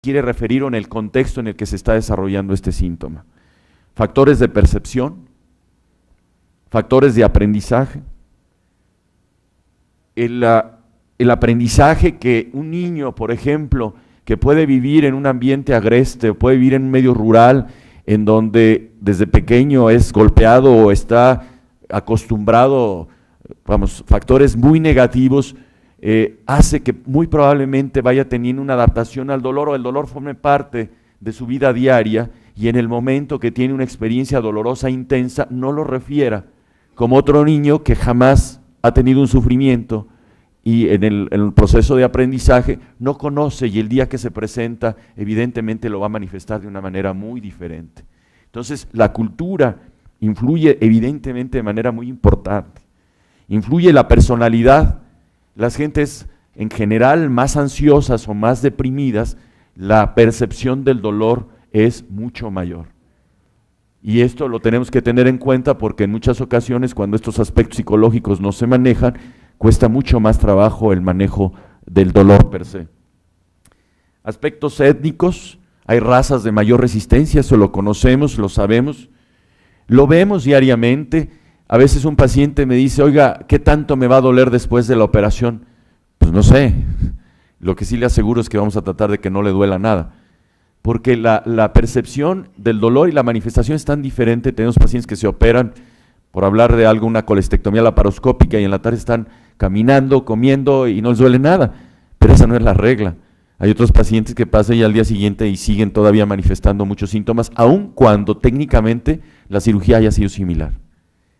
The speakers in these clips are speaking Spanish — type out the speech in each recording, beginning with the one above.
quiere referir o en el contexto en el que se está desarrollando este síntoma. Factores de percepción, factores de aprendizaje. El aprendizaje que un niño, por ejemplo, que puede vivir en un ambiente agreste o puede vivir en un medio rural en donde desde pequeño es golpeado o está acostumbrado, vamos, factores muy negativos, hace que muy probablemente vaya teniendo una adaptación al dolor, o el dolor forme parte de su vida diaria, y en el momento que tiene una experiencia dolorosa intensa no lo refiera como otro niño que jamás ha tenido un sufrimiento, y en el proceso de aprendizaje no conoce, y el día que se presenta evidentemente lo va a manifestar de una manera muy diferente. Entonces la cultura influye evidentemente de manera muy importante, influye la personalidad. Las gentes en general más ansiosas o más deprimidas, la percepción del dolor es mucho mayor. Y esto lo tenemos que tener en cuenta porque en muchas ocasiones cuando estos aspectos psicológicos no se manejan, cuesta mucho más trabajo el manejo del dolor per se. Aspectos étnicos, hay razas de mayor resistencia, eso lo conocemos, lo sabemos, lo vemos diariamente. A veces un paciente me dice, oiga, ¿qué tanto me va a doler después de la operación? Pues no sé, lo que sí le aseguro es que vamos a tratar de que no le duela nada, porque la percepción del dolor y la manifestación es tan diferente. Tenemos pacientes que se operan, por hablar de algo, una colestectomía laparoscópica, y en la tarde están caminando, comiendo y no les duele nada, pero esa no es la regla. Hay otros pacientes que pasan ya al día siguiente y siguen todavía manifestando muchos síntomas, aun cuando técnicamente la cirugía haya sido similar.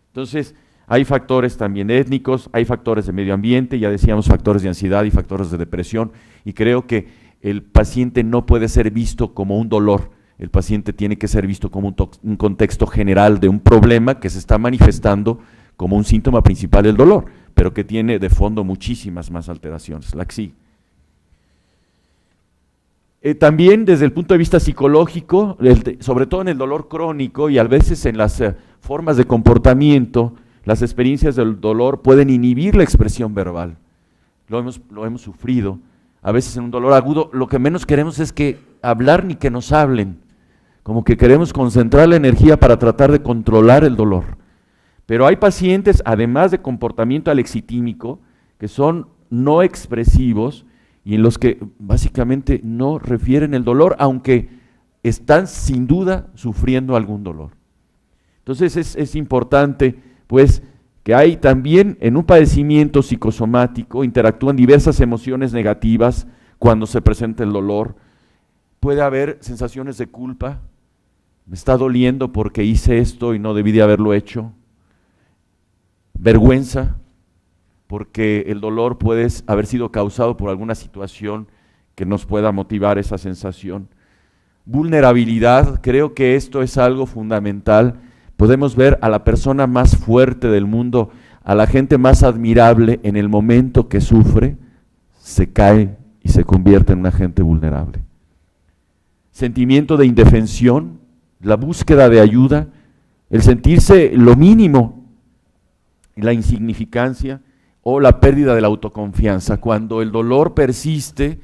Entonces, hay factores también étnicos, hay factores de medio ambiente, ya decíamos factores de ansiedad y factores de depresión, y creo que el paciente no puede ser visto como un dolor, el paciente tiene que ser visto como un contexto general de un problema que se está manifestando como un síntoma principal del dolor, pero que tiene de fondo muchísimas más alteraciones. La que sigue. También desde el punto de vista psicológico, sobre todo en el dolor crónico y a veces en las formas de comportamiento, las experiencias del dolor pueden inhibir la expresión verbal. Lo hemos sufrido. A veces en un dolor agudo lo que menos queremos es que hablar ni que nos hablen, como que queremos concentrar la energía para tratar de controlar el dolor. Pero hay pacientes, además de comportamiento alexitímico, que son no expresivos y en los que básicamente no refieren el dolor, aunque están sin duda sufriendo algún dolor. Entonces es importante, pues, que hay también en un padecimiento psicosomático, interactúan diversas emociones negativas cuando se presenta el dolor. Puede haber sensaciones de culpa, me está doliendo porque hice esto y no debí de haberlo hecho. Vergüenza, porque el dolor puede haber sido causado por alguna situación que nos pueda motivar esa sensación. Vulnerabilidad, creo que esto es algo fundamental. Podemos ver a la persona más fuerte del mundo, a la gente más admirable, en el momento que sufre, se cae y se convierte en una gente vulnerable. Sentimiento de indefensión, la búsqueda de ayuda, el sentirse lo mínimo, la insignificancia o la pérdida de la autoconfianza. Cuando el dolor persiste,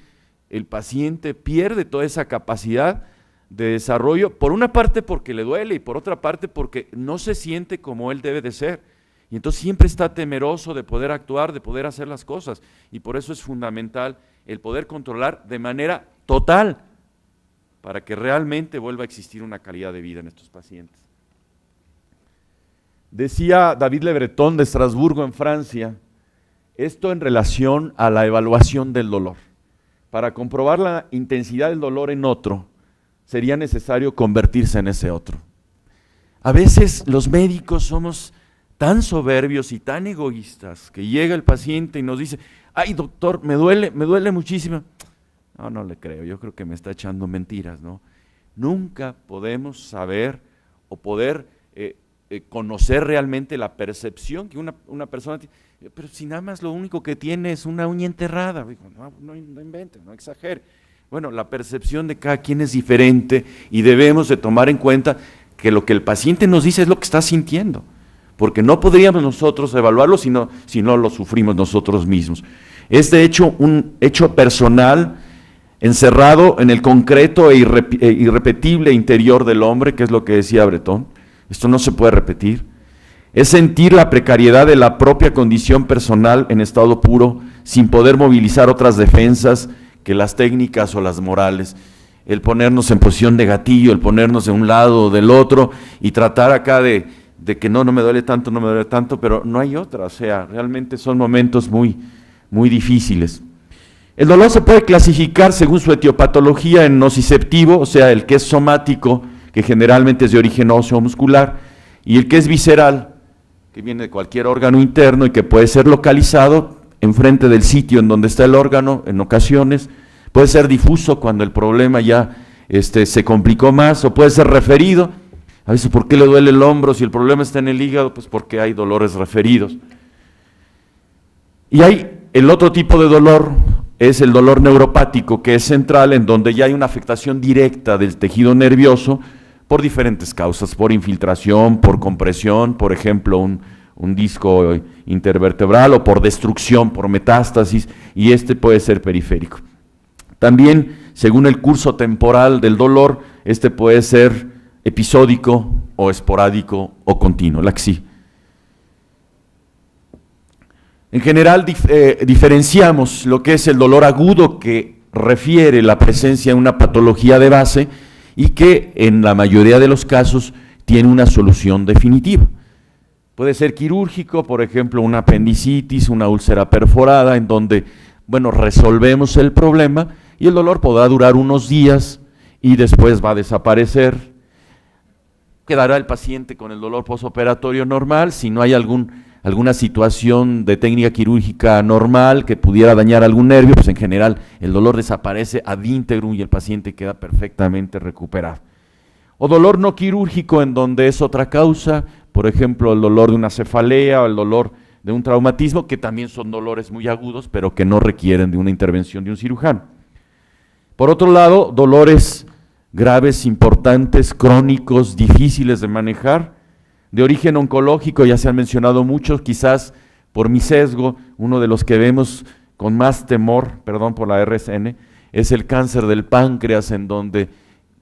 el paciente pierde toda esa capacidad de desarrollo, por una parte porque le duele y por otra parte porque no se siente como él debe de ser, y entonces siempre está temeroso de poder actuar, de poder hacer las cosas, y por eso es fundamental el poder controlar de manera total para que realmente vuelva a existir una calidad de vida en estos pacientes. Decía David Le Breton de Estrasburgo, en Francia, esto en relación a la evaluación del dolor. Para comprobar la intensidad del dolor en otro, sería necesario convertirse en ese otro. A veces los médicos somos tan soberbios y tan egoístas que llega el paciente y nos dice, ay doctor, me duele muchísimo. No le creo, yo creo que me está echando mentiras, ¿no? Nunca podemos saber o poder conocer realmente la percepción que una persona tiene, pero si nada más lo único que tiene es una uña enterrada, no invente, no exagere. Bueno, la percepción de cada quien es diferente y debemos de tomar en cuenta que lo que el paciente nos dice es lo que está sintiendo, porque no podríamos nosotros evaluarlo si no lo sufrimos nosotros mismos. Es de hecho un hecho personal encerrado en el concreto e irrepetible interior del hombre, que es lo que decía Breton. Esto no se puede repetir. Es sentir la precariedad de la propia condición personal en estado puro, sin poder movilizar otras defensas que las técnicas o las morales. El ponernos en posición de gatillo, el ponernos de un lado o del otro y tratar acá de que no me duele tanto, no me duele tanto, pero no hay otra. O sea, realmente son momentos muy, muy difíciles. El dolor se puede clasificar según su etiopatología en nociceptivo, o sea, el que es somático, que generalmente es de origen óseo o muscular, y el que es visceral, que viene de cualquier órgano interno y que puede ser localizado enfrente del sitio en donde está el órgano, en ocasiones, puede ser difuso cuando el problema ya se complicó más, o puede ser referido. A veces, ¿por qué le duele el hombro si el problema está en el hígado? Pues porque hay dolores referidos. Y hay el otro tipo de dolor, es el dolor neuropático, que es central, en donde ya hay una afectación directa del tejido nervioso por diferentes causas, por infiltración, por compresión, por ejemplo, un disco intervertebral, o por destrucción, por metástasis, y puede ser periférico. También, según el curso temporal del dolor, puede ser episódico o esporádico o continuo, la XI. En general diferenciamos lo que es el dolor agudo, que refiere la presencia de una patología de base y que en la mayoría de los casos tiene una solución definitiva. Puede ser quirúrgico, por ejemplo, una apendicitis, una úlcera perforada, en donde, bueno, resolvemos el problema y el dolor podrá durar unos días y después va a desaparecer. Quedará el paciente con el dolor posoperatorio normal. Si no hay alguna situación de técnica quirúrgica normal que pudiera dañar algún nervio, pues en general el dolor desaparece ad integrum y el paciente queda perfectamente recuperado. O dolor no quirúrgico, en donde es otra causa, por ejemplo, el dolor de una cefalea o el dolor de un traumatismo, que también son dolores muy agudos, pero que no requieren de una intervención de un cirujano. Por otro lado, dolores graves, importantes, crónicos, difíciles de manejar, de origen oncológico, ya se han mencionado muchos, quizás por mi sesgo, uno de los que vemos con más temor, perdón por la RSN, es el cáncer del páncreas, en donde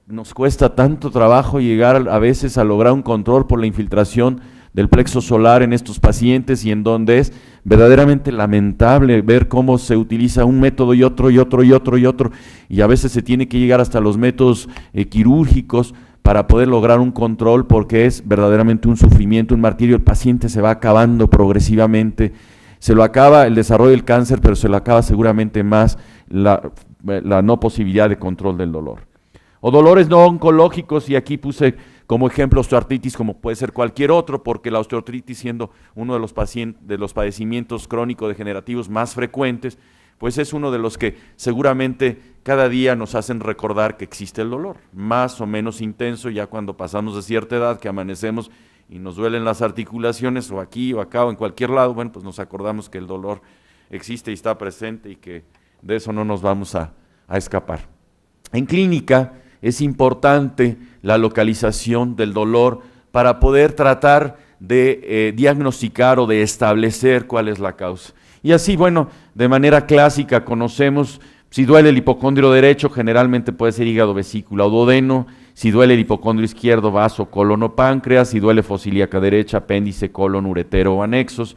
nos cuesta tanto trabajo llegar a veces a lograr un control por la infiltración del plexo solar en estos pacientes, y en donde es verdaderamente lamentable ver cómo se utiliza un método y otro, y a veces se tiene que llegar hasta los métodos quirúrgicos para poder lograr un control, porque es verdaderamente un sufrimiento, un martirio. El paciente se va acabando progresivamente, se lo acaba el desarrollo del cáncer, pero se lo acaba seguramente más la no posibilidad de control del dolor. O dolores no oncológicos, y aquí puse como ejemplo osteoartritis, como puede ser cualquier otro, porque la osteoartritis, siendo uno de los padecimientos crónico-degenerativos más frecuentes, pues es uno de los que seguramente cada día nos hacen recordar que existe el dolor, más o menos intenso, ya cuando pasamos de cierta edad, que amanecemos y nos duelen las articulaciones, o aquí o acá o en cualquier lado, bueno, pues nos acordamos que el dolor existe y está presente, y que de eso no nos vamos a escapar. En clínica es importante la localización del dolor para poder tratar de diagnosticar o de establecer cuál es la causa. Y así, bueno, de manera clásica conocemos, si duele el hipocondrio derecho, generalmente puede ser hígado, vesícula o duodeno; si duele el hipocondrio izquierdo, vaso, colon o páncreas; si duele fosa ilíaca derecha, apéndice, colon, uretero o anexos;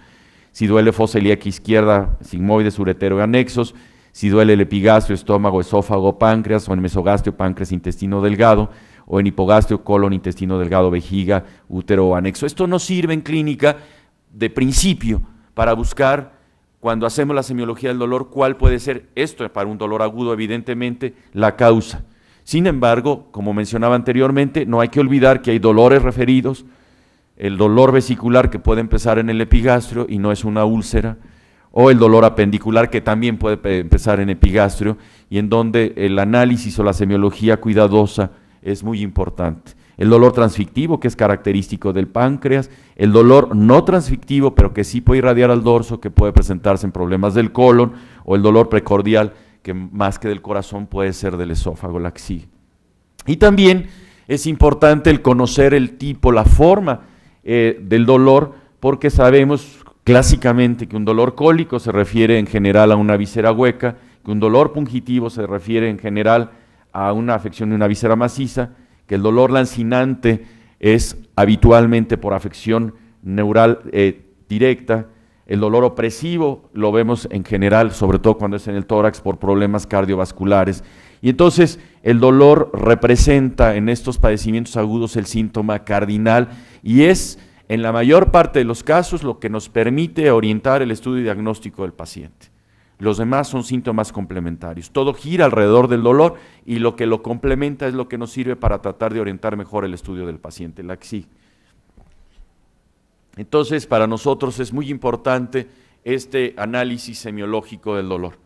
si duele fosa ilíaca izquierda, sigmoides, uretero y anexos; si duele el epigastrio, estómago, esófago, páncreas; o en mesogastrio, páncreas, intestino delgado; o en hipogastrio, colon, intestino delgado, vejiga, útero o anexo. Esto nos sirve en clínica de principio para buscar, cuando hacemos la semiología del dolor, cuál puede ser esto para un dolor agudo, evidentemente, la causa. Sin embargo, como mencionaba anteriormente, no hay que olvidar que hay dolores referidos, el dolor vesicular, que puede empezar en el epigastrio y no es una úlcera, o el dolor apendicular, que también puede empezar en epigastrio, y en donde el análisis o la semiología cuidadosa es muy importante. El dolor transfictivo, que es característico del páncreas; el dolor no transfictivo, pero que sí puede irradiar al dorso, que puede presentarse en problemas del colon; o el dolor precordial, que más que del corazón puede ser del esófago, la XI. Y también es importante el conocer el tipo, la forma del dolor, porque sabemos clásicamente que un dolor cólico se refiere en general a una víscera hueca, Un dolor pungitivo se refiere en general a una afección de una víscera maciza, que el dolor lancinante es habitualmente por afección neural directa. El dolor opresivo lo vemos en general, sobre todo cuando es en el tórax, por problemas cardiovasculares. Y entonces el dolor representa en estos padecimientos agudos el síntoma cardinal y es en la mayor parte de los casos lo que nos permite orientar el estudio y diagnóstico del paciente. Los demás son síntomas complementarios. Todo gira alrededor del dolor y lo que lo complementa es lo que nos sirve para tratar de orientar mejor el estudio del paciente, la que sigue. Entonces, para nosotros es muy importante este análisis semiológico del dolor.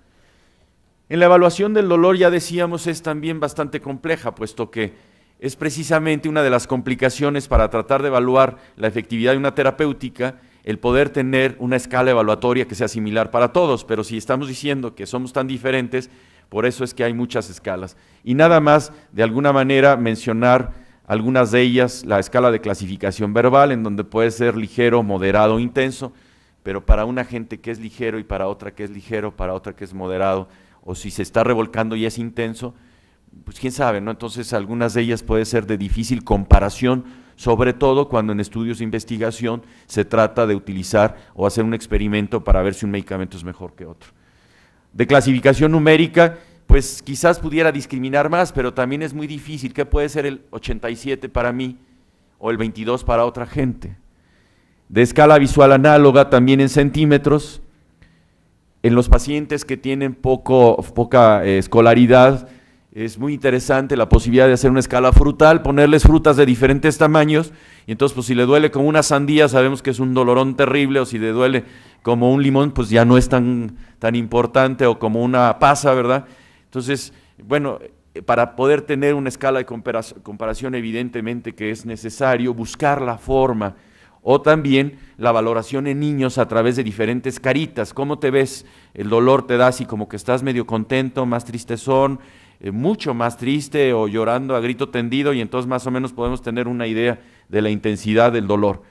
En la evaluación del dolor, ya decíamos, es también bastante compleja, puesto que es precisamente una de las complicaciones para tratar de evaluar la efectividad de una terapéutica, el poder tener una escala evaluatoria que sea similar para todos, pero si estamos diciendo que somos tan diferentes, por eso es que hay muchas escalas. Y nada más, de alguna manera, mencionar algunas de ellas, la escala de clasificación verbal, en donde puede ser ligero, moderado, intenso, pero para una gente que es ligero y para otra que es ligero, para otra que es moderado, o si se está revolcando y es intenso, pues quién sabe, ¿no? Entonces algunas de ellas puede ser de difícil comparación, sobre todo cuando en estudios de investigación se trata de utilizar o hacer un experimento para ver si un medicamento es mejor que otro. De clasificación numérica, pues quizás pudiera discriminar más, pero también es muy difícil. ¿Qué puede ser el 87 para mí o el 22 para otra gente? De escala visual análoga, también en centímetros, en los pacientes que tienen poca escolaridad, es muy interesante la posibilidad de hacer una escala frutal, ponerles frutas de diferentes tamaños, y entonces pues si le duele como una sandía sabemos que es un dolorón terrible, o si le duele como un limón pues ya no es tan importante, o como una pasa, ¿verdad? Entonces, bueno, para poder tener una escala de comparación evidentemente que es necesario buscar la forma, o también la valoración en niños a través de diferentes caritas. ¿Cómo te ves? El dolor te da así como que estás medio contento, más tristezón, mucho más triste o llorando a grito tendido, y entonces más o menos podemos tener una idea de la intensidad del dolor.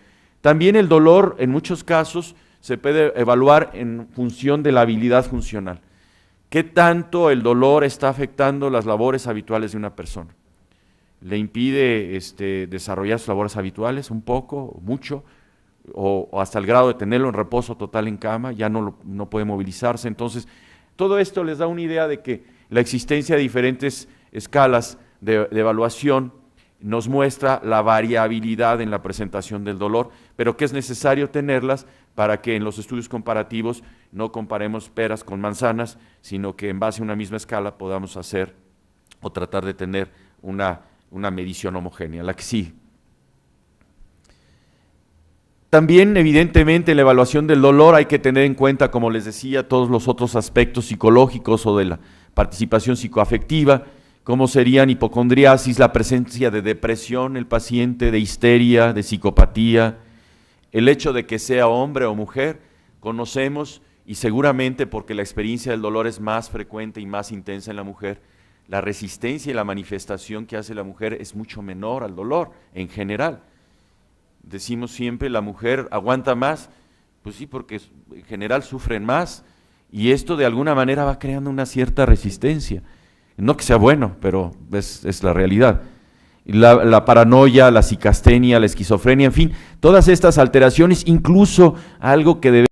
También el dolor en muchos casos se puede evaluar en función de la habilidad funcional. ¿Qué tanto el dolor está afectando las labores habituales de una persona? ¿Le impide desarrollar sus labores habituales un poco, mucho, o hasta el grado de tenerlo en reposo total en cama, ya no puede movilizarse? Entonces, todo esto les da una idea de que la existencia de diferentes escalas de evaluación nos muestra la variabilidad en la presentación del dolor, pero que es necesario tenerlas para que en los estudios comparativos no comparemos peras con manzanas, sino que en base a una misma escala podamos hacer o tratar de tener una medición homogénea, la que sí. También, evidentemente, en la evaluación del dolor hay que tener en cuenta, como les decía, todos los otros aspectos psicológicos o de la participación psicoafectiva, como serían hipocondriasis, la presencia de depresión en el paciente, de histeria, de psicopatía, el hecho de que sea hombre o mujer, conocemos, y seguramente porque la experiencia del dolor es más frecuente y más intensa en la mujer, la resistencia y la manifestación que hace la mujer es mucho menor al dolor en general. Decimos siempre, la mujer aguanta más, pues sí, porque en general sufren más, y esto de alguna manera va creando una cierta resistencia. No que sea bueno, pero es la realidad. La paranoia, la psicastenia, la esquizofrenia, en fin, todas estas alteraciones, incluso algo que debe